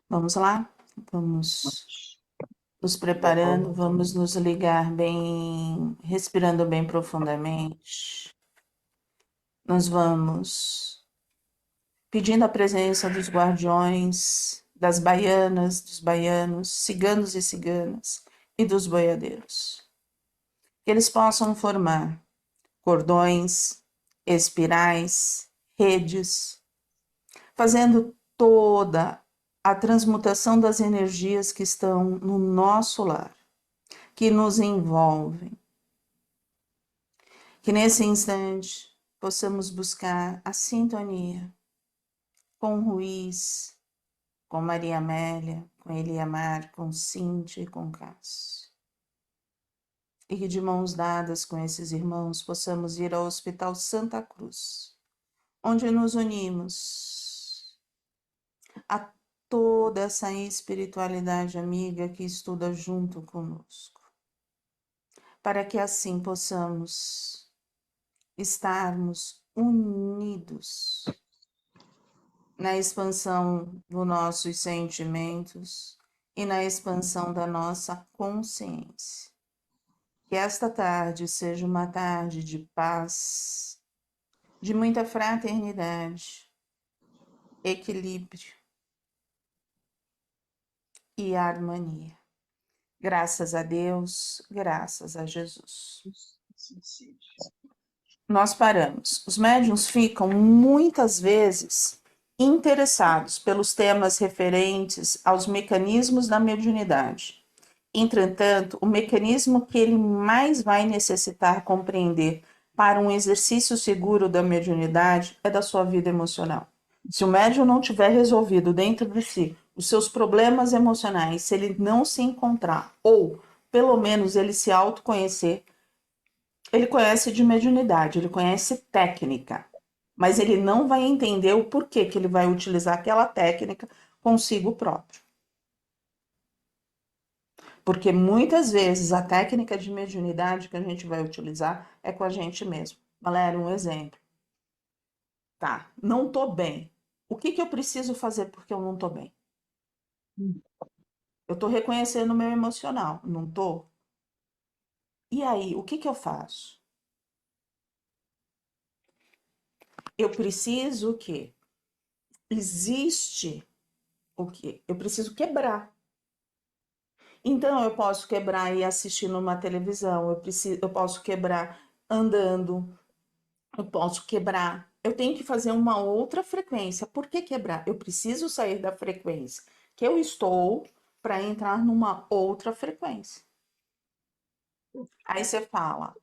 Vamos lá? Vamos nos preparando, vamos nos ligar bem, respirando bem profundamente. Nós vamos pedindo a presença dos guardiões, das baianas, dos baianos, ciganos e ciganas e dos boiadeiros. Que eles possam formar cordões, espirais, redes, fazendo toda a transmutação das energias que estão no nosso lar, que nos envolvem. Que nesse instante possamos buscar a sintonia com Ruiz, com Maria Amélia, com Eliamar, com Cíntia e com Cássio. E que de mãos dadas com esses irmãos possamos ir ao Hospital Santa Cruz, onde nos unimos a toda essa espiritualidade amiga que estuda junto conosco, para que assim possamos estarmos unidos na expansão dos nossos sentimentos e na expansão da nossa consciência. Que esta tarde seja uma tarde de paz, de muita fraternidade, equilíbrio e harmonia. Graças a Deus, graças a Jesus. Nós paramos. Os médiuns ficam muitas vezes interessados pelos temas referentes aos mecanismos da mediunidade. Entretanto, o mecanismo que ele mais vai necessitar compreender para um exercício seguro da mediunidade é da sua vida emocional. Se o médium não tiver resolvido dentro de si os seus problemas emocionais, se ele não se encontrar, ou pelo menos ele se autoconhecer, ele conhece de mediunidade, ele conhece técnica, mas ele não vai entender o porquê que ele vai utilizar aquela técnica consigo próprio. Porque muitas vezes a técnica de mediunidade que a gente vai utilizar é com a gente mesmo. Galera, um exemplo. Tá, não tô bem. O que eu preciso fazer porque eu não tô bem? Eu tô reconhecendo o meu emocional, não tô? E aí, o que eu faço? Eu preciso o quê? Existe o quê? Eu preciso quebrar. Então, eu posso quebrar e assistir numa televisão, eu posso quebrar andando, eu posso quebrar. Eu tenho que fazer uma outra frequência. Por que quebrar? Eu preciso sair da frequência que eu estou para entrar numa outra frequência. Aí você fala,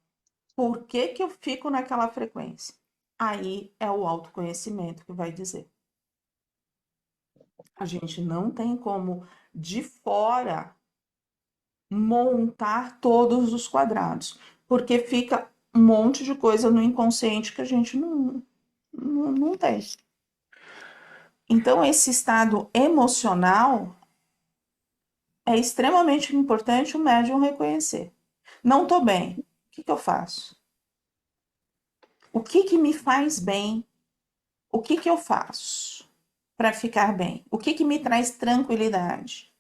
por que eu fico naquela frequência? Aí é o autoconhecimento que vai dizer. A gente não tem como, de fora, montar todos os quadrados, porque fica um monte de coisa no inconsciente que a gente não tem. Então, esse estado emocional é extremamente importante o médium reconhecer. Não estou bem, o que eu faço? O que me faz bem? O que eu faço para ficar bem? O que me traz tranquilidade?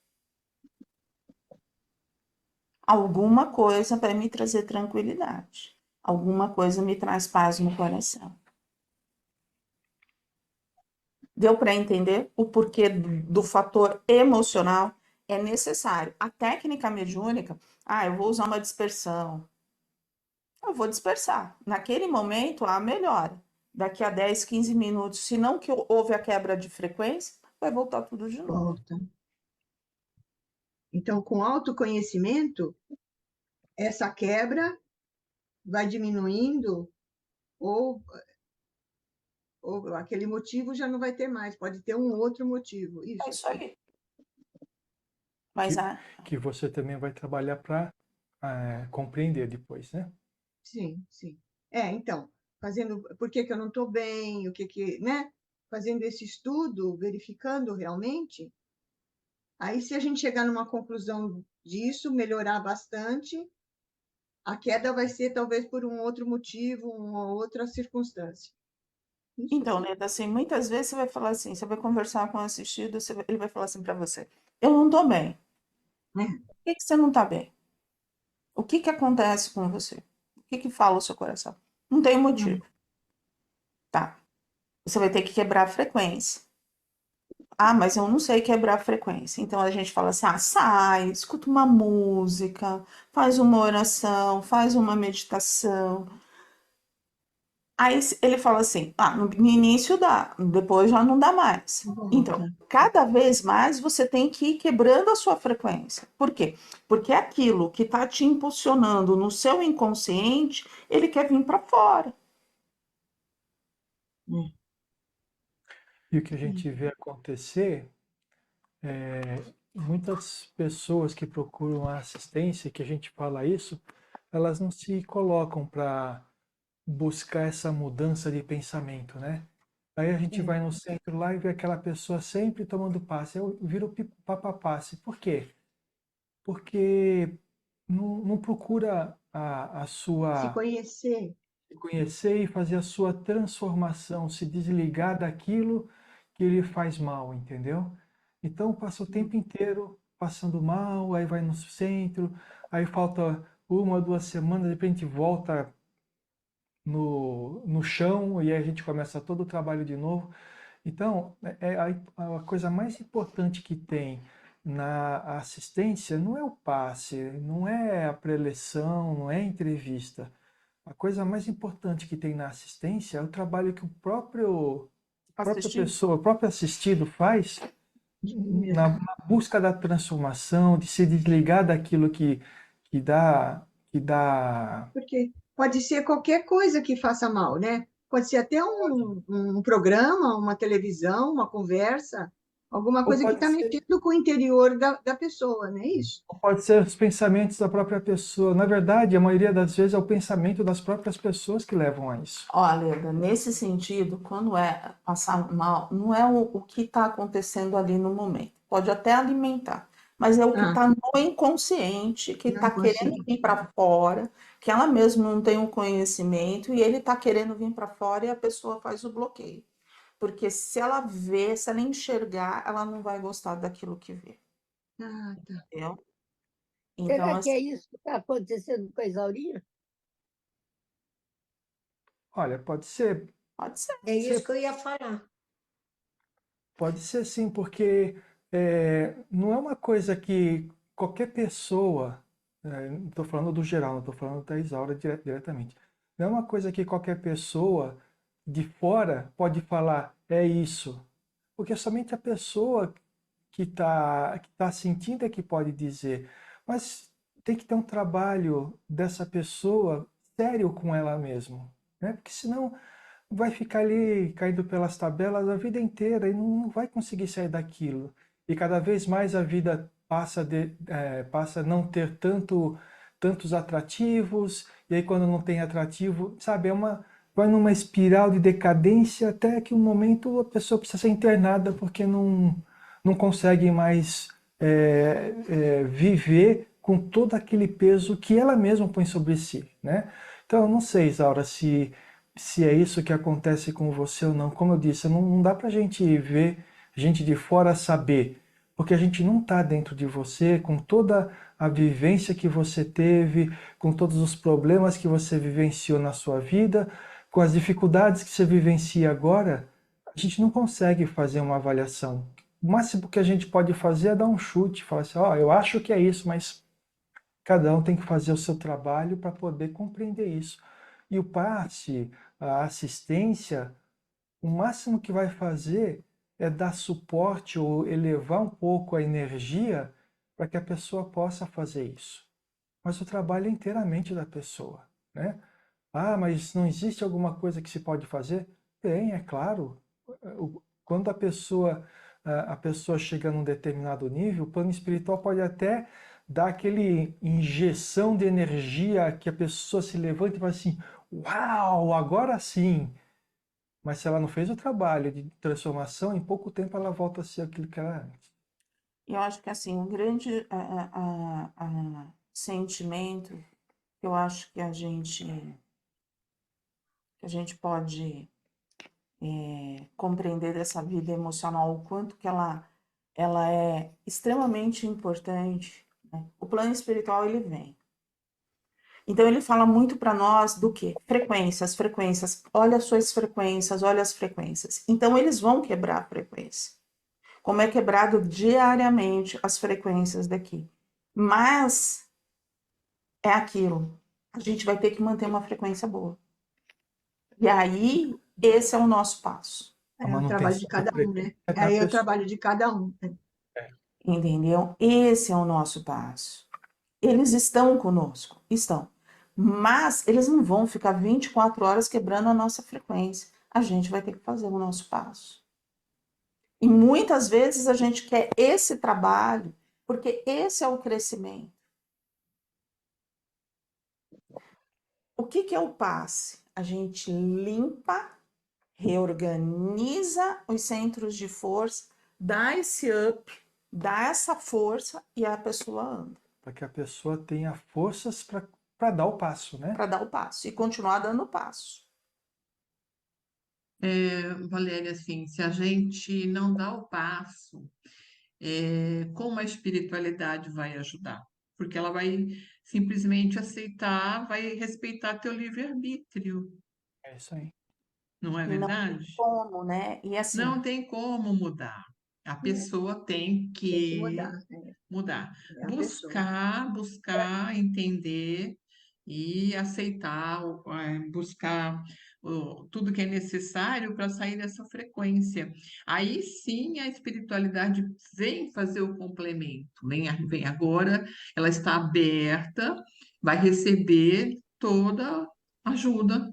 Alguma coisa vai me trazer tranquilidade. Alguma coisa me traz paz no coração. Deu para entender o porquê do fator emocional? É necessário. A técnica mediúnica, eu vou usar uma dispersão. Eu vou dispersar. Naquele momento, há melhora. Daqui a 10, 15 minutos, se não que houve a quebra de frequência, vai voltar tudo de novo. Volta. Então, com autoconhecimento, essa quebra vai diminuindo ou aquele motivo já não vai ter mais, pode ter um outro motivo. É Isso. isso aí. Mas que você também vai trabalhar para compreender depois, né? Sim, sim. Então, fazendo por que eu não estou bem, né? Fazendo esse estudo, verificando realmente. Aí, se a gente chegar numa conclusão disso, melhorar bastante, a queda vai ser talvez por um outro motivo, uma outra circunstância. Isso. Então, Leda, assim, muitas vezes você vai falar assim, você vai conversar com o assistido, ele vai falar assim para você, eu não tô bem. É. Por que que você não tá bem? O que que acontece com você? O que que fala o seu coração? Não tem Hum. motivo. Tá. Você vai ter que quebrar a frequência. Ah, mas eu não sei quebrar a frequência. Então a gente fala assim: ah, sai, escuta uma música, faz uma oração, faz uma meditação. Aí ele fala assim: ah, no início dá, depois já não dá mais. Então, Volta. cada vez mais você tem que ir quebrando a sua frequência. Por quê? Porque aquilo que está te impulsionando no seu inconsciente, ele quer vir para fora. É. E o que a Sim. gente vê acontecer muitas pessoas que procuram a assistência, que a gente fala isso, elas não se colocam para buscar essa mudança de pensamento, né? Aí a gente É. vai no centro lá e vê aquela pessoa sempre tomando passe. Eu viro passe. Por quê? Porque não procura a Se sua conhecer. se conhecer e fazer a sua transformação, se desligar daquilo que lhe faz mal, entendeu? Então passa o tempo inteiro passando mal, aí vai no centro, aí falta uma, 2 semanas, de repente volta no chão e aí a gente começa todo o trabalho de novo. Então, a coisa mais importante que tem na assistência não é o passe, não é a preleção, não é a entrevista. A coisa mais importante que tem na assistência é o trabalho que própria Assistir? pessoa, o próprio assistido faz na busca da transformação, de se desligar daquilo que dá, que dá, Porque pode ser qualquer coisa que faça mal, né? Pode ser até um programa, uma televisão, uma conversa, alguma ou coisa que está mexendo com o interior da pessoa, não é isso? pode ser os pensamentos da própria pessoa. Na verdade, a maioria das vezes é o pensamento das próprias pessoas que levam a isso. Olha, nesse sentido, quando é passar mal, não é o que está acontecendo ali no momento. Pode até alimentar, mas é o que Ah, está no inconsciente, que não está querendo inconsciente. vir para fora, que ela mesma não tem o conhecimento e ele está querendo vir para fora e a pessoa faz o bloqueio. Porque se ela vê, se ela enxergar, ela não vai gostar daquilo que vê, Ah, tá. entendeu? Então, Será que assim, é isso que está acontecendo com a Isaurinha? Olha, pode ser. É isso ser que eu ia falar. pode ser sim, porque não é uma coisa que qualquer pessoa, não estou falando do geral, não estou falando da Isaura diretamente, não é uma coisa que qualquer pessoa de fora pode falar, é isso, porque somente a pessoa que tá sentindo é que pode dizer, mas tem que ter um trabalho dessa pessoa sério com ela mesma, né? Porque senão vai ficar ali caindo pelas tabelas a vida inteira e não vai conseguir sair daquilo. E cada vez mais a vida passa a não ter tantos atrativos, e aí quando não tem atrativo, sabe, vai numa espiral de decadência até que um momento a pessoa precisa ser internada porque não consegue mais viver com todo aquele peso que ela mesma põe sobre si, né? Então, eu não sei, Isaura, se é isso que acontece com você ou não. Como eu disse, não dá para a gente ver, gente de fora saber, porque a gente não está dentro de você, com toda a vivência que você teve, com todos os problemas que você vivenciou na sua vida, com as dificuldades que você vivencia agora, a gente não consegue fazer uma avaliação. O máximo que a gente pode fazer é dar um chute, falar assim, ó, eu acho que é isso, mas cada um tem que fazer o seu trabalho para poder compreender isso. E o passe, a assistência, o máximo que vai fazer é dar suporte ou elevar um pouco a energia para que a pessoa possa fazer isso. Mas o trabalho é inteiramente da pessoa, né? Ah, mas não existe alguma coisa que se pode fazer? Tem, é claro. Quando a pessoa chega num determinado nível, o plano espiritual pode até dar aquele injeção de energia que a pessoa se levanta e fala assim: Uau, agora sim! Mas se ela não fez o trabalho de transformação, em pouco tempo ela volta a ser aquilo que era antes. eu acho que assim, um grande sentimento eu acho que a gente pode compreender dessa vida emocional, o quanto que ela é extremamente importante, né? O plano espiritual, ele vem. Então, ele fala muito para nós do quê? Frequências. Olha as suas frequências, olha as frequências. Então, eles vão quebrar a frequência. Como é quebrado diariamente as frequências daqui. Mas é aquilo. A gente vai ter que manter uma frequência boa. E aí, esse é o nosso passo. A É o trabalho de manutenção da cada um, né? frequência da Aí é o pessoa. trabalho de cada um. Entendeu? Esse é o nosso passo. Eles estão conosco, estão. Mas eles não vão ficar 24 horas quebrando a nossa frequência. A gente vai ter que fazer o nosso passo. E muitas vezes a gente quer esse trabalho, porque esse é o crescimento. O que é o passe? A gente limpa, reorganiza os centros de força, dá esse up, dá essa força e a pessoa anda. Para que a pessoa tenha forças para dar o passo, né? Para dar o passo e continuar dando o passo. Valéria, assim, se a gente não dá o passo, como a espiritualidade vai ajudar? Porque ela vai simplesmente aceitar, vai respeitar teu livre-arbítrio, É isso aí. não é E não tem verdade? como, né? E assim, Não tem como mudar. A pessoa tem Tem que que mudar. mudar. É a pessoa. Buscar entender e aceitar, buscar tudo que é necessário para sair dessa frequência. Aí sim a espiritualidade vem fazer o complemento. Vem agora, ela está aberta, vai receber toda a ajuda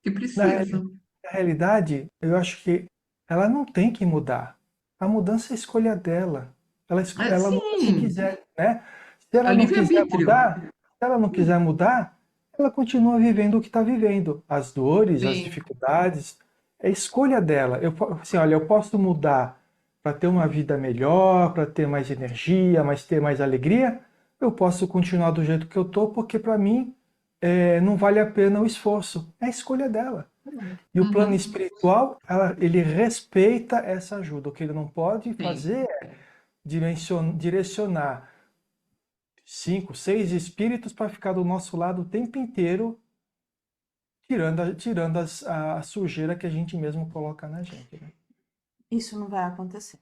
que Na, precisa. na realidade, eu acho que ela não tem que mudar. A mudança é a escolha dela. Ela muda se Sim, quiser, né? Se é ela não quiser livre-arbítrio. mudar, se ela não quiser mudar, ela continua vivendo o que está vivendo. As dores, as Sim, dificuldades, é escolha dela. Assim, olha, eu posso mudar para ter uma vida melhor, para ter mais energia, ter mais alegria. Eu posso continuar do jeito que eu tô, porque para mim não vale a pena o esforço. É a escolha dela. E o plano uhum, espiritual, ele respeita essa ajuda. O que ele não pode sim. fazer é direcionar 5, 6 espíritos para ficar do nosso lado o tempo inteiro, tirando a sujeira que a gente mesmo coloca na gente, né? isso não vai acontecer.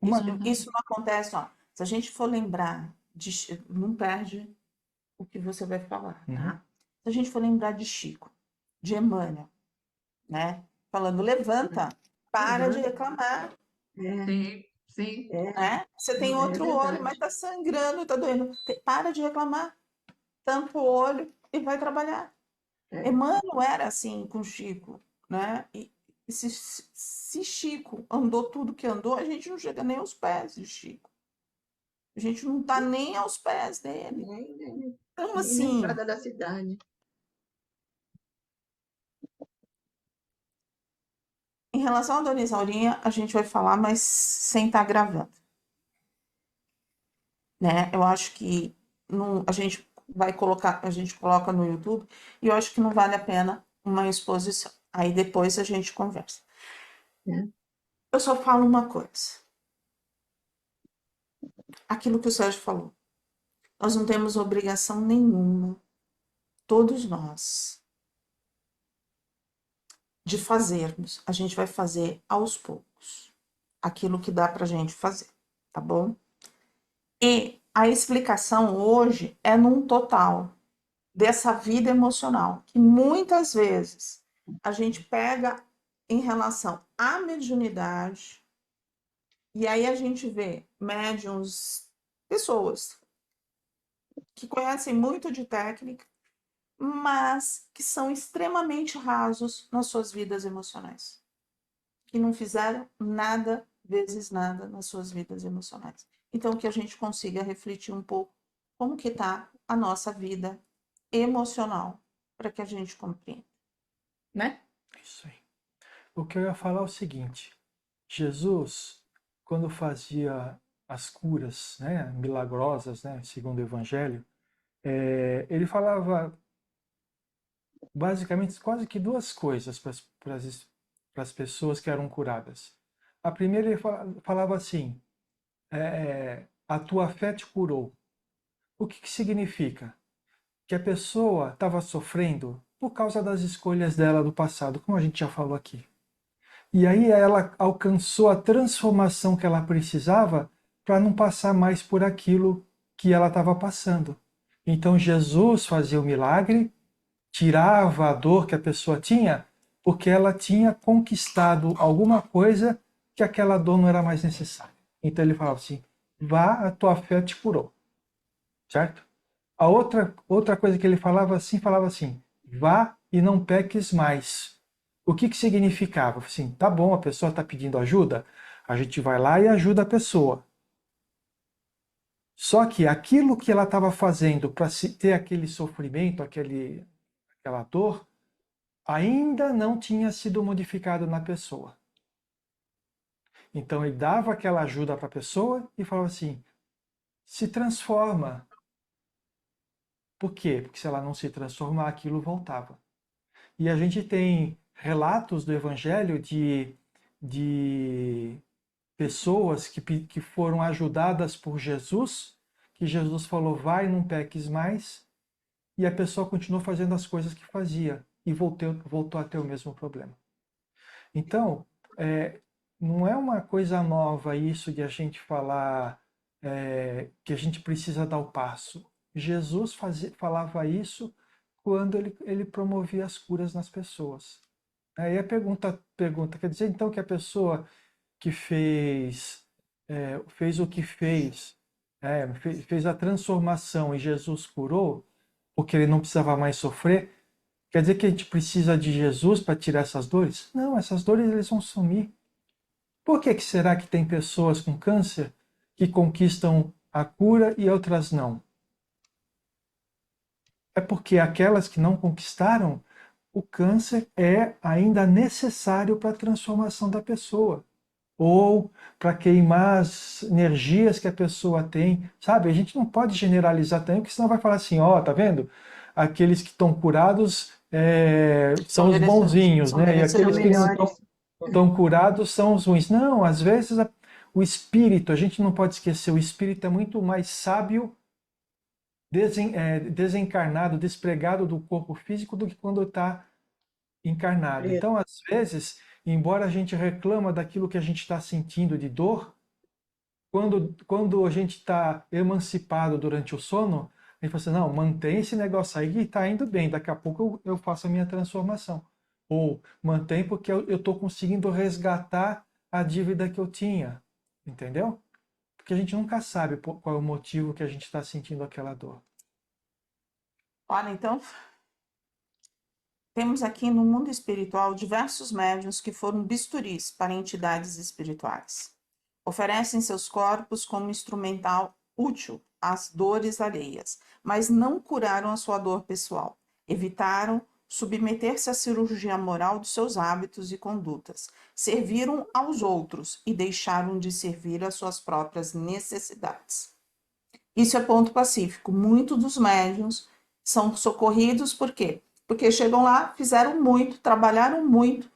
Isso, Uma, Uhum. isso não acontece, ó. Se a gente for lembrar não perde o que você vai falar, Uhum. tá? Se a gente for lembrar de Chico, de Emmanuel, né? Falando, levanta, para de reclamar, É, Sim, sim. né? Você tem é outro olho, mas verdade. tá sangrando, tá doendo. Para de reclamar, tampa o olho e vai trabalhar. É, Emmanuel era assim com Chico, né? E se Chico andou tudo que andou, a gente não chega nem aos pés de Chico. A gente não tá nem aos pés dele. Então, nem na assim, entrada da cidade. em relação à Dona Isaurinha, a gente vai falar, mas sem estar gravando, né? Eu acho que não, a gente vai colocar, a gente coloca no YouTube e eu acho que não vale a pena uma exposição. Aí depois a gente conversa. Né? Eu só falo uma coisa. Aquilo que o Sérgio falou. Nós não temos obrigação nenhuma, todos nós, de fazermos. A gente vai fazer aos poucos aquilo que dá para a gente fazer, tá bom? E a explicação hoje é num total dessa vida emocional, que muitas vezes a gente pega em relação à mediunidade, e aí a gente vê médiums, pessoas que conhecem muito de técnica, mas que são extremamente rasos nas suas vidas emocionais, que não fizeram nada vezes nada nas suas vidas emocionais. Então, que a gente consiga refletir um pouco como que está a nossa vida emocional, para que a gente compreenda, né? Isso aí. O que eu ia falar é o seguinte: Jesus, quando fazia as curas, né, milagrosas, né, segundo o Evangelho, ele falava basicamente quase que duas coisas para para as pessoas que eram curadas. A primeira ele falava assim, a tua fé te curou. O que significa? Que a pessoa estava sofrendo por causa das escolhas dela do passado, como a gente já falou aqui. E aí ela alcançou a transformação que ela precisava para não passar mais por aquilo que ela estava passando. Então Jesus fazia o milagre, tirava a dor que a pessoa tinha, porque ela tinha conquistado alguma coisa que aquela dor não era mais necessária. Então ele falava assim, vá, a tua fé te curou. Certo? A outra coisa que ele falava assim, vá e não peques mais. O que significava? Assim, tá bom, a pessoa está pedindo ajuda, a gente vai lá e ajuda a pessoa. Só que aquilo que ela estava fazendo para ter aquele sofrimento, aquela dor, ainda não tinha sido modificado na pessoa. Então ele dava aquela ajuda para a pessoa e falava assim, se transforma. Por quê? Porque se ela não se transformar, aquilo voltava. E a gente tem relatos do Evangelho de pessoas que foram ajudadas por Jesus, que Jesus falou, vai, não peques mais, e a pessoa continuou fazendo as coisas que fazia e voltou a ter o mesmo problema. Então, não é uma coisa nova isso de a gente falar que a gente precisa dar o passo. Jesus falava isso quando ele promovia as curas nas pessoas. Aí a pergunta quer dizer então que a pessoa que fez o que fez a transformação e Jesus curou, porque ele não precisava mais sofrer, quer dizer que a gente precisa de Jesus para tirar essas dores? Não, essas dores eles vão sumir. Por que será que tem pessoas com câncer que conquistam a cura e outras não? É porque aquelas que não conquistaram, o câncer é ainda necessário para a transformação da pessoa. Ou para queimar as energias que a pessoa tem. Sabe, a gente não pode generalizar também, porque senão vai falar assim, ó, tá vendo? Aqueles que estão curados são os bonzinhos, né? E aqueles que não estão curados são os ruins. Não, às vezes o espírito, a gente não pode esquecer, o espírito é muito mais sábio desencarnado, despregado do corpo físico do que quando está encarnado. Então, às vezes, embora a gente reclama daquilo que a gente está sentindo de dor, quando a gente está emancipado durante o sono, a gente fala assim, não, mantém esse negócio aí que está indo bem, daqui a pouco eu faço a minha transformação. Ou mantém porque eu estou conseguindo resgatar a dívida que eu tinha, entendeu? Porque a gente nunca sabe qual é o motivo que a gente está sentindo aquela dor. Olha, então, temos aqui no mundo espiritual diversos médiuns que foram bisturis para entidades espirituais. Oferecem seus corpos como instrumental útil às dores alheias, mas não curaram a sua dor pessoal. Evitaram submeter-se à cirurgia moral dos seus hábitos e condutas. Serviram aos outros e deixaram de servir às suas próprias necessidades. Isso é ponto pacífico. Muitos dos médiuns são socorridos por quê? Porque chegam lá, fizeram muito, trabalharam muito,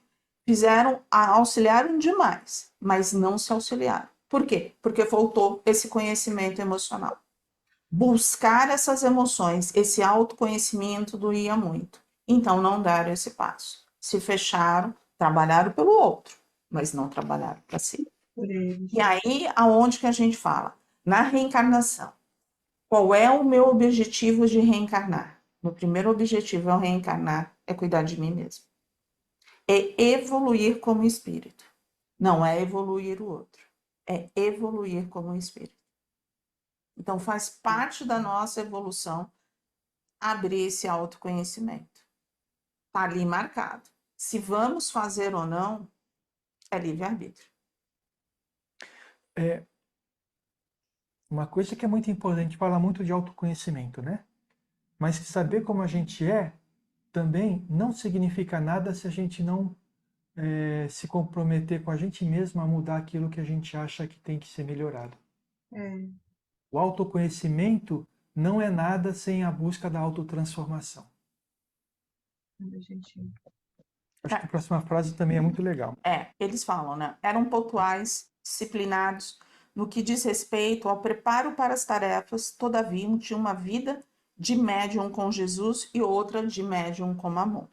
auxiliaram demais, mas não se auxiliaram. Por quê? Porque faltou esse conhecimento emocional. Buscar essas emoções, esse autoconhecimento doía muito. Então não deram esse passo. Se fecharam, trabalharam pelo outro, mas não trabalharam para si. E aí, aonde que a gente fala? Na reencarnação. Qual é o meu objetivo de reencarnar? Meu primeiro objetivo ao reencarnar é cuidar de mim mesmo. É evoluir como espírito. Não é evoluir o outro. É evoluir como espírito. Então, faz parte da nossa evolução abrir esse autoconhecimento. Está ali marcado. Se vamos fazer ou não, é livre-arbítrio. Uma coisa que é muito importante, fala muito de autoconhecimento, né? Mas saber como a gente é também não significa nada se a gente não se comprometer com a gente mesmo a mudar aquilo que a gente acha que tem que ser melhorado. O autoconhecimento não é nada sem a busca da autotransformação. Acho que a próxima frase também é muito legal. Eles falam, né? Eram pontuais, disciplinados no que diz respeito ao preparo para as tarefas, todavia tinham uma vida de médium com Jesus e outra de médium com Mamon.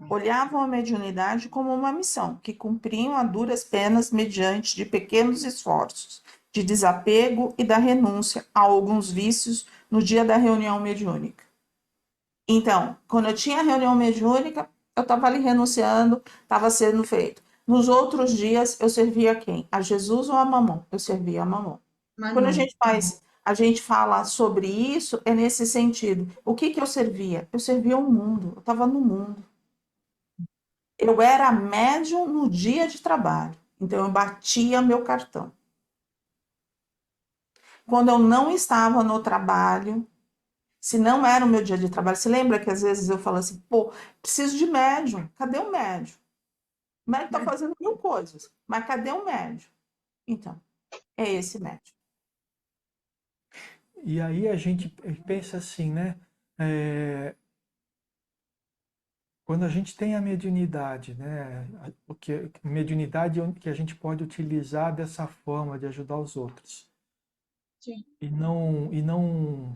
Olhavam a mediunidade como uma missão, que cumpriam a duras penas mediante de pequenos esforços, de desapego e da renúncia a alguns vícios no dia da reunião mediúnica. Então, quando eu tinha a reunião mediúnica, eu estava ali renunciando, estava sendo feito. Nos outros dias, eu servia a quem? A Jesus ou a Mamon? Eu servia a Mamon. Mas Quando não. a gente fala sobre isso, é nesse sentido. O que eu servia? Eu servia o mundo, eu estava no mundo. Eu era médium no dia de trabalho, então eu batia meu cartão. Quando eu não estava no trabalho, se não era o meu dia de trabalho, você lembra que às vezes eu falo assim, pô, preciso de médium, cadê o médium? O médium está fazendo mil coisas, mas cadê o médium? Então, é esse médium. E aí a gente pensa assim, né? Quando a gente tem a mediunidade, né? Mediunidade que a gente pode utilizar dessa forma de ajudar os outros. Sim. E não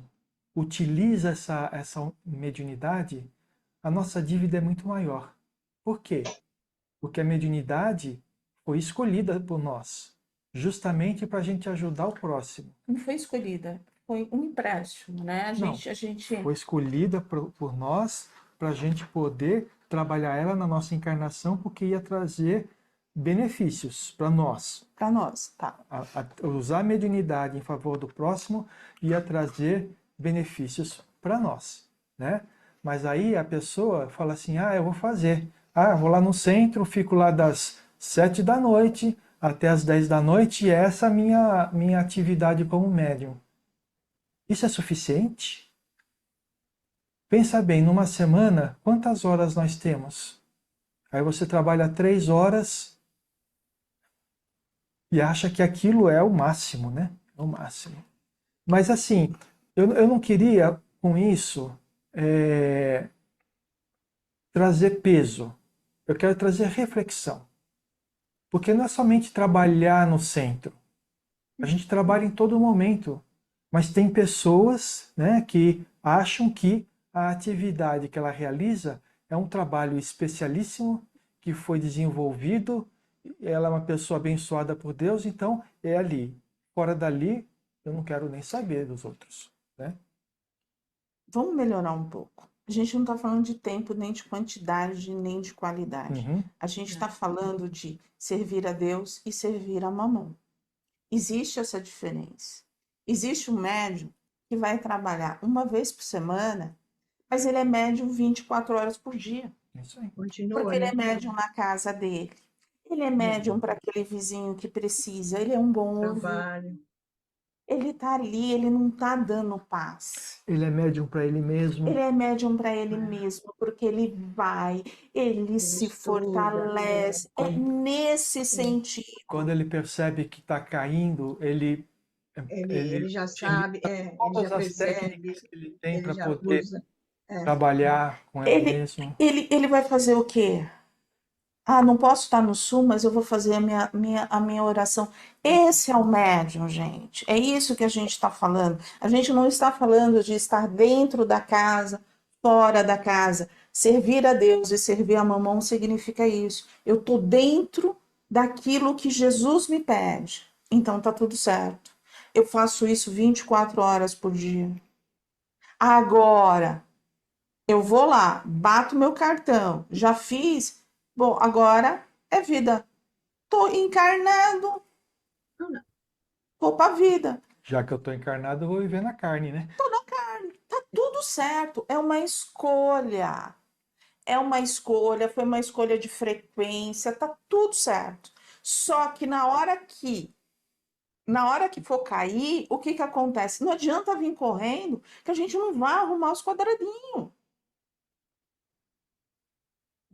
utiliza essa mediunidade, a nossa dívida é muito maior. Por quê? Porque a mediunidade foi escolhida por nós, justamente para a gente ajudar o próximo. Não foi escolhida, foi um empréstimo, né? A Não, gente foi escolhida por nós para a gente poder trabalhar ela na nossa encarnação, porque ia trazer benefícios para nós. para nós, tá? Usar a mediunidade em favor do próximo ia trazer benefícios para nós, né? Mas aí a pessoa fala assim, eu vou fazer. Vou lá no centro, fico lá das 7 da noite até as 10 da noite e essa é a minha atividade como médium. Isso é suficiente? Pensa bem, numa semana, quantas horas nós temos? Aí você trabalha 3 horas e acha que aquilo é o máximo, né? É o máximo. Mas assim, eu não queria com isso trazer peso. Eu quero trazer reflexão. Porque não é somente trabalhar no centro. A gente trabalha em todo momento. Mas tem pessoas, né, que acham que a atividade que ela realiza é um trabalho especialíssimo, que foi desenvolvido, ela é uma pessoa abençoada por Deus, então é ali. Fora dali, eu não quero nem saber dos outros, né? Vamos melhorar um pouco. A gente não está falando de tempo, nem de quantidade, nem de qualidade. Uhum. A gente está falando de servir a Deus e servir a Mamon. Existe essa diferença. Existe um médium que vai trabalhar uma vez por semana, mas ele é médium 24 horas por dia. Isso aí. Continua, Porque ele é né? médium na casa dele. Ele é médium para aquele vizinho que precisa. Ele é um bom ouvido. Trabalho. Ele está ali, ele não está dando paz. Ele é médium para ele mesmo. Ele é médium para ele mesmo, porque ele vai, ele se estuda, fortalece. É nesse sentido. Quando ele percebe que está caindo, ele Ele já sabe, ele todas já as percebe, técnicas que ele tem ele para já poder usa. trabalhar com ela mesmo. Ele vai fazer o quê? Não posso estar no sul, mas eu vou fazer a minha oração. Esse é o médium, gente. É isso que a gente está falando. A gente não está falando de estar dentro da casa, fora da casa. Servir a Deus e servir a Mamon significa isso. Eu estou dentro daquilo que Jesus me pede. Então tá tudo certo. Eu faço isso 24 horas por dia. Agora, eu vou lá, bato meu cartão, já fiz. Bom, agora é vida. Tô encarnado, vou pra vida. Já que eu estou encarnado, eu vou viver na carne, né? Tô na carne. Tá tudo certo. É uma escolha. É uma escolha, foi uma escolha de frequência, tá tudo certo. Só que na hora que for cair, o que acontece? Não adianta vir correndo, que a gente não vai arrumar os quadradinhos.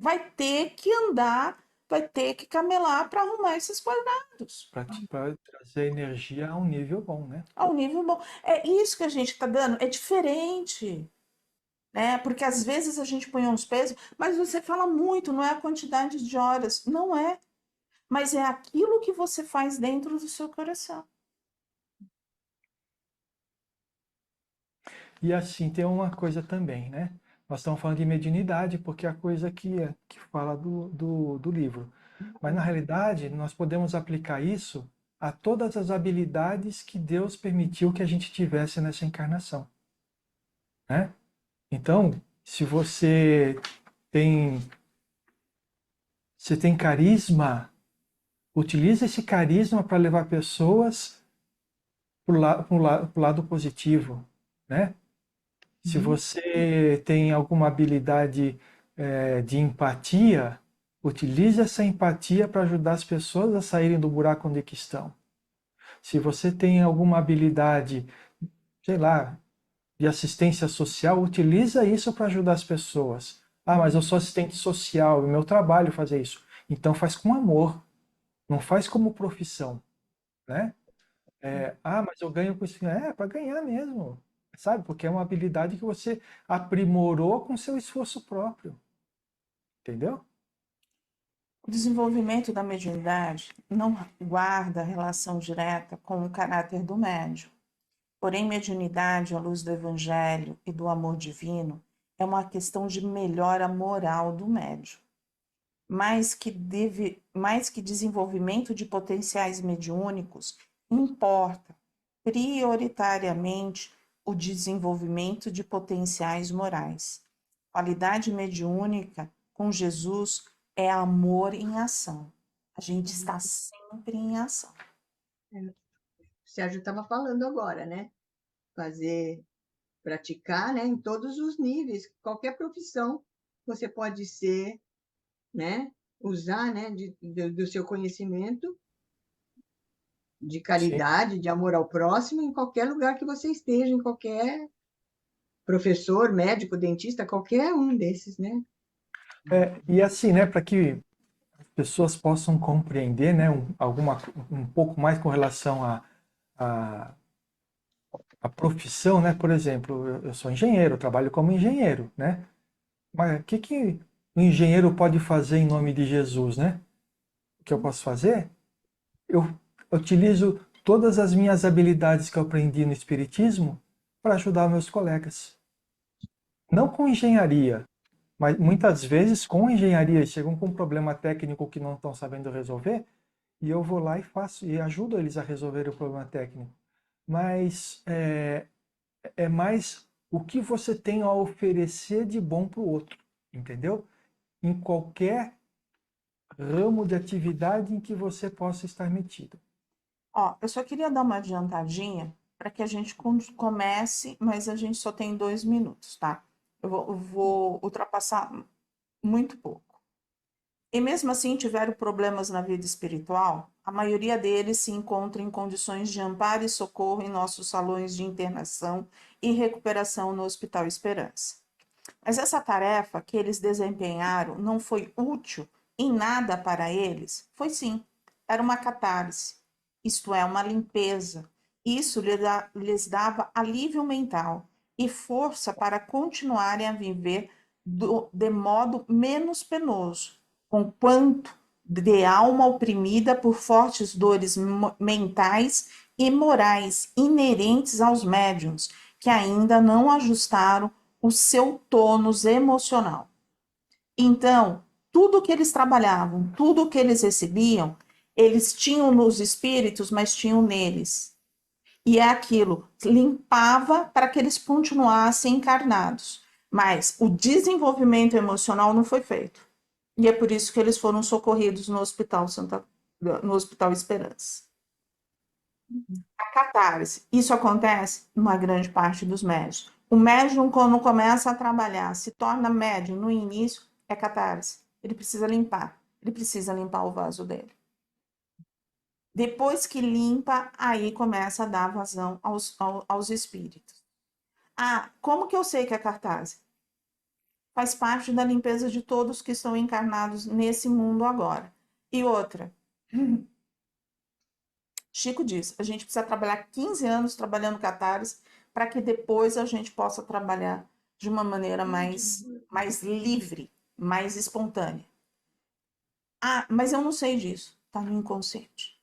Vai ter que andar, vai ter que camelar para arrumar esses quadrados. Para trazer energia a um nível bom, né? Ao nível bom. É isso que a gente está dando, é diferente. né? Porque às vezes a gente põe uns pesos, mas você fala muito, não é a quantidade de horas, não é, mas é aquilo que você faz dentro do seu coração. E assim, tem uma coisa também, né? Nós estamos falando de mediunidade porque é a coisa que fala do livro. Mas na realidade, nós podemos aplicar isso a todas as habilidades que Deus permitiu que a gente tivesse nessa encarnação, né? Então, se tem, você tem carisma, utilize esse carisma para levar pessoas pro lado positivo, né? Se você tem alguma habilidade de empatia, utilize essa empatia para ajudar as pessoas a saírem do buraco onde que estão. Se você tem alguma habilidade, sei lá, de assistência social, utiliza isso para ajudar as pessoas. Ah, mas eu sou assistente social, é meu trabalho fazer isso. Então faz com amor, não faz como profissão, né? Mas eu ganho com isso. É, para ganhar mesmo, sabe? Porque é uma habilidade que você aprimorou com seu esforço próprio, entendeu? O desenvolvimento da mediunidade não guarda relação direta com o caráter do médium. Porém, mediunidade, à luz do Evangelho e do amor divino, é uma questão de melhora moral do médium. Mais que desenvolvimento de potenciais mediúnicos, importa prioritariamente o desenvolvimento de potenciais morais. Qualidade mediúnica com Jesus é amor em ação. A gente está sempre em ação. O Sérgio estava falando agora, né? Praticar, né, em todos os níveis, qualquer profissão você pode ser, né, usar, né, do seu conhecimento, de Sim. caridade, de amor ao próximo, em qualquer lugar que você esteja, em qualquer professor, médico, dentista, qualquer um desses, né? E assim, né, para que as pessoas possam compreender, né, um pouco mais com relação a, a profissão, né? Por exemplo, eu sou engenheiro, eu trabalho como engenheiro, né? Mas o que o engenheiro pode fazer em nome de Jesus, né? O que eu posso fazer? Eu utilizo todas as minhas habilidades que eu aprendi no Espiritismo para ajudar meus colegas. Não com engenharia, mas muitas vezes com engenharia chegam com um problema técnico que não estão sabendo resolver e eu vou lá e faço e ajudo eles a resolver o problema técnico. Mas é mais o que você tem a oferecer de bom para o outro, entendeu? Em qualquer ramo de atividade em que você possa estar metido. Ó, eu só queria dar uma adiantadinha para que a gente comece, mas a gente só tem 2 minutos, tá? Eu vou ultrapassar muito pouco. E mesmo assim tiveram problemas na vida espiritual, a maioria deles se encontra em condições de amparo e socorro em nossos salões de internação e recuperação no Hospital Esperança. Mas essa tarefa que eles desempenharam não foi útil em nada para eles? Foi sim, era uma catarse, isto é, uma limpeza. Isso lhes dava alívio mental e força para continuarem a viver de modo menos penoso, conquanto de alma oprimida por fortes dores mentais e morais inerentes aos médiuns, que ainda não ajustaram o seu tônus emocional. Então, tudo que eles trabalhavam, tudo que eles recebiam, eles tinham nos espíritos, mas tinham neles. E é aquilo, limpava para que eles continuassem encarnados. Mas o desenvolvimento emocional não foi feito. E é por isso que eles foram socorridos no Hospital Esperança. A catarse, isso acontece numa grande parte dos médios. O médium, quando começa a trabalhar, se torna médium no início, é catarse. Ele precisa limpar o vaso dele. Depois que limpa, aí começa a dar vazão aos espíritos. Ah, como que eu sei que é catarse? Faz parte da limpeza de todos que estão encarnados nesse mundo agora. E outra, Chico diz, a gente precisa trabalhar 15 anos trabalhando catarse para que depois a gente possa trabalhar de uma maneira mais livre, mais espontânea. Ah, mas eu não sei disso. Está no inconsciente.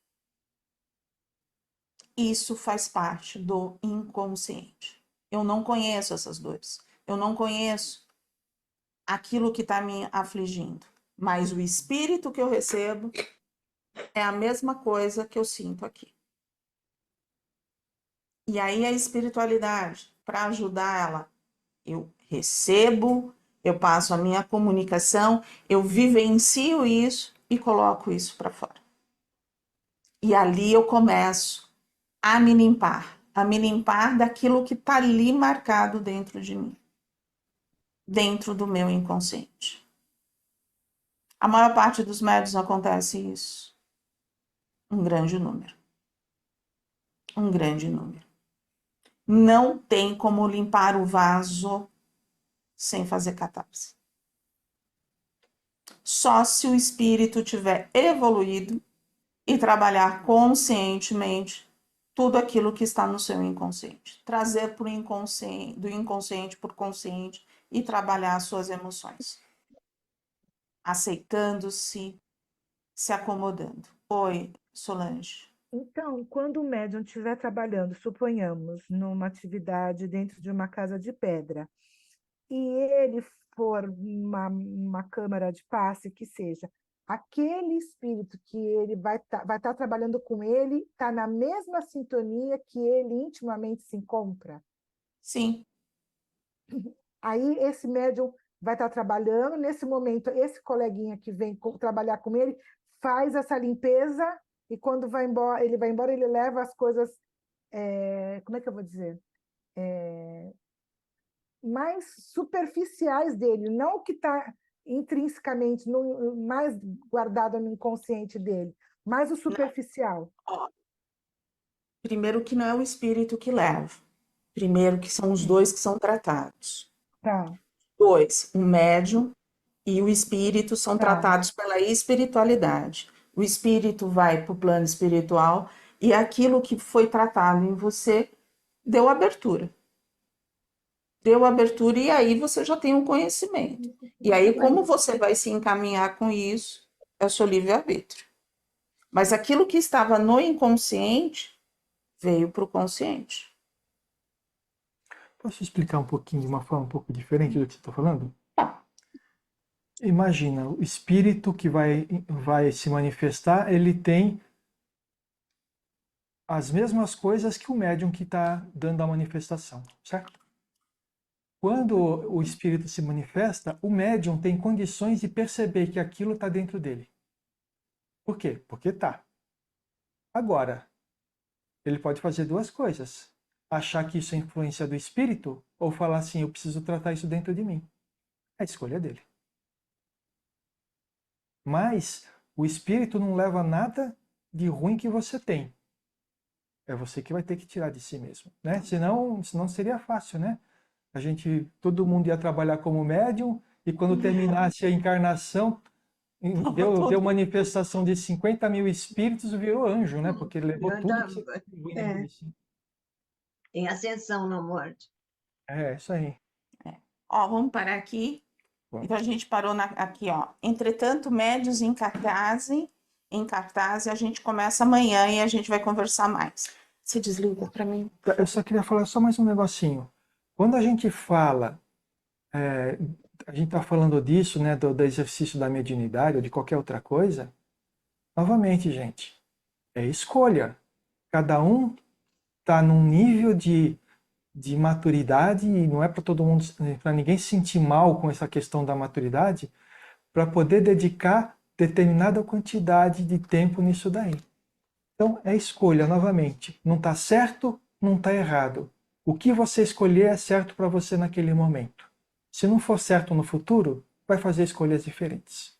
Isso faz parte do inconsciente. Eu não conheço essas dores. Eu não conheço aquilo que está me afligindo. Mas o espírito que eu recebo é a mesma coisa que eu sinto aqui. E aí a espiritualidade, para ajudar ela, eu recebo, eu passo a minha comunicação, eu vivencio isso e coloco isso para fora. E ali eu começo a me limpar daquilo que está ali marcado dentro de mim, dentro do meu inconsciente. A maior parte dos médiuns acontece isso. Um grande número. Um grande número. Não tem como limpar o vaso sem fazer catarse. Só se o espírito tiver evoluído e trabalhar conscientemente tudo aquilo que está no seu inconsciente. Trazer pro inconsciente, do inconsciente para o consciente e trabalhar as suas emoções. Aceitando-se, se acomodando. Oi, Solange. Então, quando o médium estiver trabalhando, suponhamos, numa atividade dentro de uma casa de pedra, e ele for uma câmara de passe, que seja, aquele espírito que ele vai estar trabalhando com ele está na mesma sintonia que ele intimamente se encontra? Sim. Aí esse médium vai estar trabalhando, nesse momento, esse coleguinha que vem trabalhar com ele faz essa limpeza, e quando ele vai embora, ele leva as coisas, como é que eu vou dizer? Mais superficiais dele, não o que está intrinsecamente mais guardado no inconsciente dele, mas o superficial. Ó, primeiro que não é o espírito que leva. Primeiro que são os dois que são tratados. Tá, 2, o médium e o espírito são tá. tratados pela espiritualidade. O espírito vai para o plano espiritual e aquilo que foi tratado em você deu abertura. Deu abertura e aí você já tem um conhecimento. E aí, como você vai se encaminhar com isso, é o seu livre-arbítrio. Mas aquilo que estava no inconsciente veio para o consciente. Posso explicar um pouquinho de uma forma um pouco diferente do que você está falando? Imagina, o espírito que vai se manifestar, ele tem as mesmas coisas que o médium que está dando a manifestação, certo? Quando o espírito se manifesta, o médium tem condições de perceber que aquilo está dentro dele. Por quê? Porque está. Agora, ele pode fazer duas coisas. Achar que isso é influência do espírito ou falar assim, eu preciso tratar isso dentro de mim. É a escolha dele. Mas o espírito não leva nada de ruim que você tem. É você que vai ter que tirar de si mesmo, né? Senão seria fácil, né? Todo mundo ia trabalhar como médium e quando terminasse a encarnação, deu manifestação de 50 mil espíritos, virou anjo, né? Porque ele levou tudo que você tem ruim dentro de si. Em ascensão na morte. É, isso aí. Ó, vamos parar aqui. Vamos. Então a gente parou aqui, ó. Entretanto, médios em cartaz, a gente começa amanhã e a gente vai conversar mais. Se desliga para mim. Eu só queria falar só mais um negocinho. Quando a gente fala, a gente está falando disso, né, do exercício da mediunidade ou de qualquer outra coisa, novamente, gente, é escolha. Cada um está num nível de maturidade e não é para todo mundo, para ninguém se sentir mal com essa questão da maturidade, para poder dedicar determinada quantidade de tempo nisso daí. Então, é escolha, novamente. Não está certo, não está errado. O que você escolher é certo para você naquele momento. Se não for certo no futuro, vai fazer escolhas diferentes.